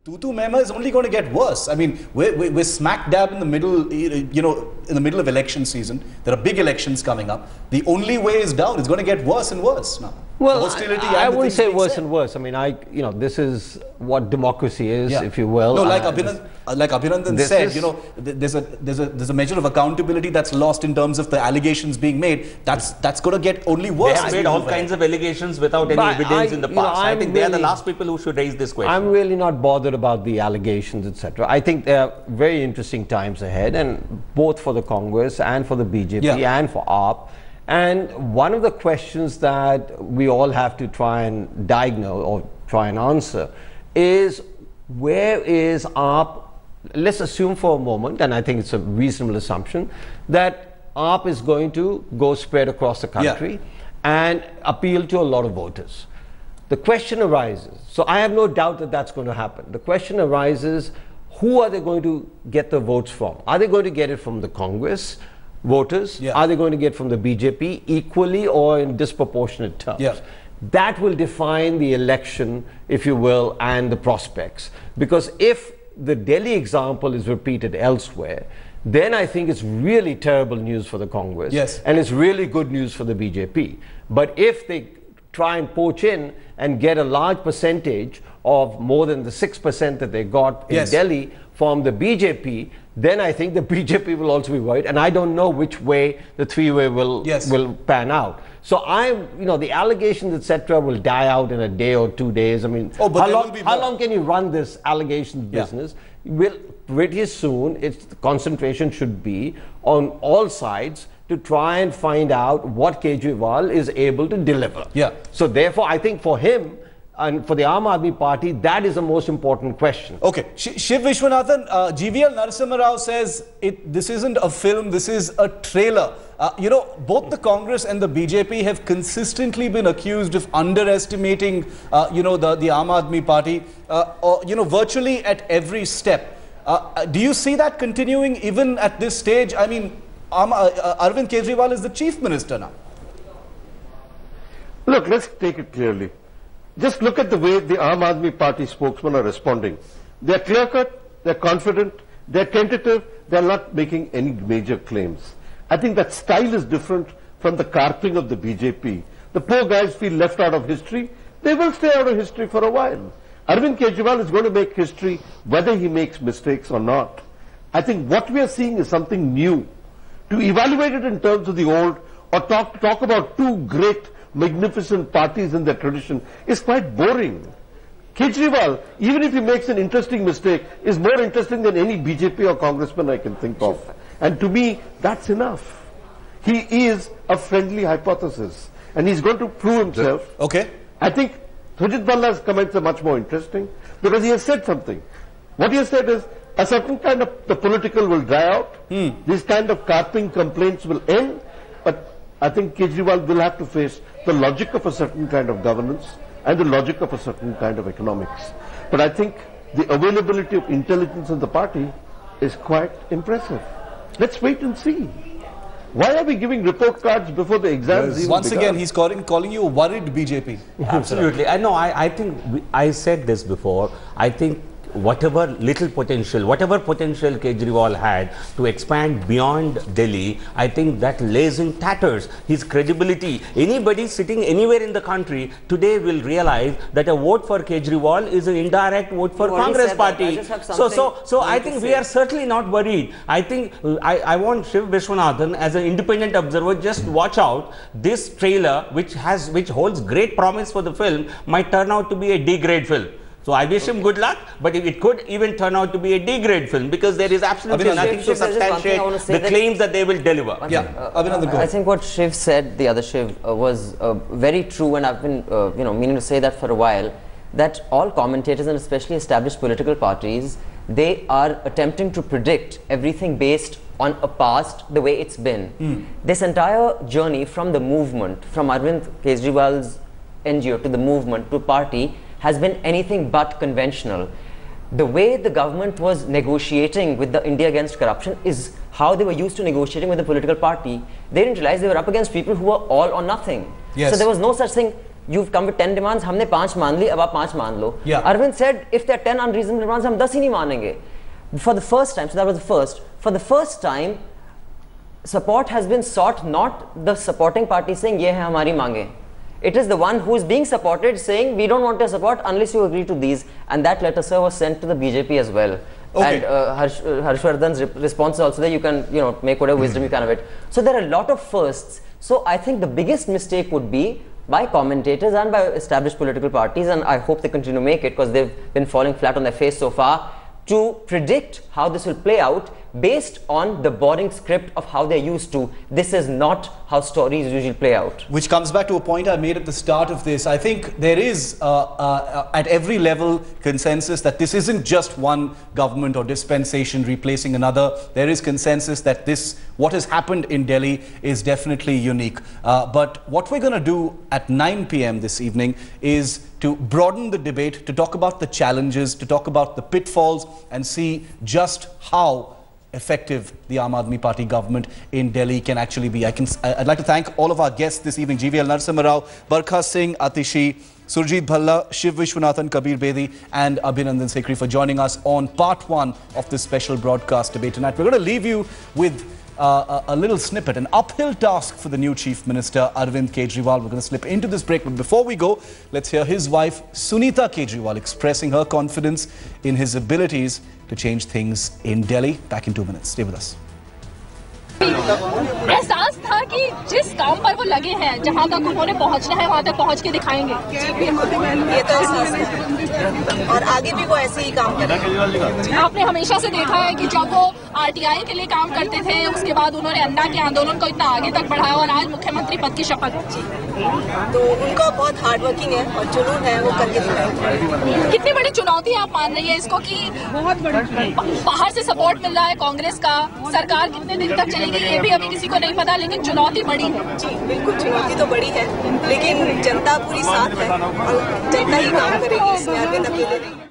Tutu Mema is only going to get worse. I mean, we're smack dab in the middle, you know, in the middle of election season. There are big elections coming up. The only way is down. It's going to get worse and worse now. Well, I wouldn't say worse and worse. I mean, you know, this is what democracy is, if you will. No, like Abhinandan said, you know, there's a measure of accountability that's lost in terms of the allegations being made. That's going to get only worse. They have made all kinds of allegations without any evidence in the past. I think they are the last people who should raise this question. I'm really not bothered about the allegations, etc. I think there are very interesting times ahead, and both for the Congress and for the BJP and for AAP. And one of the questions that we all have to try and diagnose or try and answer is, where is AAP? Let's assume for a moment, and I think it's a reasonable assumption, that AAP is going to go spread across the country and appeal to a lot of voters. The question arises, so I have no doubt that that's going to happen. The question arises, who are they going to get the votes from? Are they going to get it from the Congress voters? Are they going to get from the BJP equally or in disproportionate terms? That will define the election, if you will, and the prospects. Because if the Delhi example is repeated elsewhere, then I think it's really terrible news for the Congress. And it's really good news for the BJP. But if they try and poach in and get a large percentage of more than the 6% that they got in Delhi from the BJP, then I think the BJP will also be worried, and I don't know which way the three-way will pan out. So you know, the allegations, etc., will die out in a day or 2 days. I mean, how long can you run this allegations business? Pretty soon, the concentration should be on all sides to try and find out what Kejriwal is able to deliver. So therefore, I think for him, and for the Aam Aadmi Party, that is the most important question. Okay, Shiv Vishwanathan, GVL Narsimha Rao says this isn't a film, this is a trailer. You know, both the Congress and the BJP have consistently been accused of underestimating, you know, the Aam Aadmi Party, you know, virtually at every step. Do you see that continuing even at this stage? I mean, Arvind Kejriwal is the chief minister now. Look, let's take it clearly. Just look at the way the Aam Aadmi Party spokesmen are responding. They're clear-cut, they're confident, they're tentative, they're not making any major claims. I think that style is different from the carping of the BJP. The poor guys feel left out of history. They will stay out of history for a while. Arvind Kejriwal is going to make history whether he makes mistakes or not. I think what we are seeing is something new. To evaluate it in terms of the old, or talk about two great magnificent parties in their tradition, is quite boring. Kejriwal, even if he makes an interesting mistake, is more interesting than any BJP or congressman I can think of. And to me, that's enough. He is a friendly hypothesis, and he's going to prove himself. I think Sujit Balla's comments are much more interesting, because he has said something. What he has said is, a certain kind of the political will dry out, this kind of carping complaints will end, but I think Kejriwal will have to face the logic of a certain kind of governance and the logic of a certain kind of economics. But I think the availability of intelligence in the party is quite impressive. Let's wait and see. Why are we giving report cards before the exams even Once again, he's calling you a worried BJP. Absolutely. I think I said this before. I think whatever potential Kejriwal had to expand beyond Delhi, I think that lays in tatters. His credibility. Anybody sitting anywhere in the country today will realize that a vote for Kejriwal is an indirect vote for Congress party. So I think we are certainly not worried. I think I want Shiv Vishwanathan as an independent observer, just watch out. This trailer, which holds great promise for the film, might turn out to be a D-grade film. So I wish him good luck, but it could even turn out to be a D-grade film, because there is absolutely nothing to substantiate the claims that they will deliver. I think what Shiv said, the other Shiv, was very true, and I've been you know, meaning to say that for a while, that all commentators and especially established political parties, they are attempting to predict everything based on a past the way it's been. This entire journey from the movement, from Arvind Kejriwal's NGO to the movement to party, has been anything but conventional. The way the government was negotiating with the India Against Corruption is how they were used to negotiating with the political party. They didn't realize they were up against people who were all or nothing. So there was no such thing. you've come with 10 demands, हमने 5 मान ली, अब आप 5 मान लो. Arvind said, if there are 10 unreasonable demands, हम 10 ही नहीं मानेंगे. For the first time, so that was the first. For the first time, support has been sought, not the supporting party saying, ये है हमारी मांगे. It is the one who is being supported saying, we don't want your support unless you agree to these. And that letter, sir, was sent to the BJP as well. Okay. And Harshvardhan's response is also there. You can, make whatever wisdom you can of it. So there are a lot of firsts. So I think the biggest mistake would be by commentators and by established political parties, and I hope they continue to make it because they've been falling flat on their face so far, to predict how this will play out based on the boring script of how they're used to. This is not how stories usually play out. Which comes back to a point I made at the start of this. I think there is at every level consensus that this isn't just one government or dispensation replacing another. There is consensus that what has happened in Delhi is definitely unique. But what we're going to do at 9 p.m. this evening is to broaden the debate, to talk about the challenges, to talk about the pitfalls, and see just how effective the Aam Aadmi Party government in Delhi can actually be. I'd like to thank all of our guests this evening: GVL Narsimha Rao, Barkha Singh Atishi, Surjit Bhalla, Shiv Vishwanathan, Kabir Bedi, and Abhinandan Sikri for joining us on part 1 of this special broadcast debate tonight. We're going to leave you with a little snippet, an uphill task for the new Chief Minister, Arvind Kejriwal. We're going to slip into this break, but before we go, let's hear his wife, Sunita Kejriwal, expressing her confidence in his abilities to change things in Delhi. Back in 2 minutes. Stay with us. एहसास था कि जिस काम पर वो लगे हैं, जहाँ तक उन्होंने पहुँचना है वहाँ तक पहुँच के दिखाएंगे. ये तो एहसास है और आगे भी वो ऐसे ही काम करेंगे. आपने हमेशा से देखा है कि जब वो आरटीआई के लिए काम करते थे, उसके बाद उन्होंने अन्ना के आंदोलन को इतना आगे तक बढ़ाया और आज मुख्यमंत्री पद की शपथ. तो उनका बहुत हार्ड वर्किंग है और जुनून है, वो करके दिखाएंगे. कितनी बड़ी चुनौती आप मान रही है इसको कि बहुत बड़ी बाहर से सपोर्ट मिल रहा है कांग्रेस का, सरकार कितने दिन तक चलेगी ये भी अभी किसी को नहीं पता, लेकिन चुनौती बड़ी है. जी बिल्कुल, चुनौती तो बड़ी है, लेकिन जनता पूरी साथ है और जनता ही काम करेगी. इसमें अरविंद अकेले नहीं.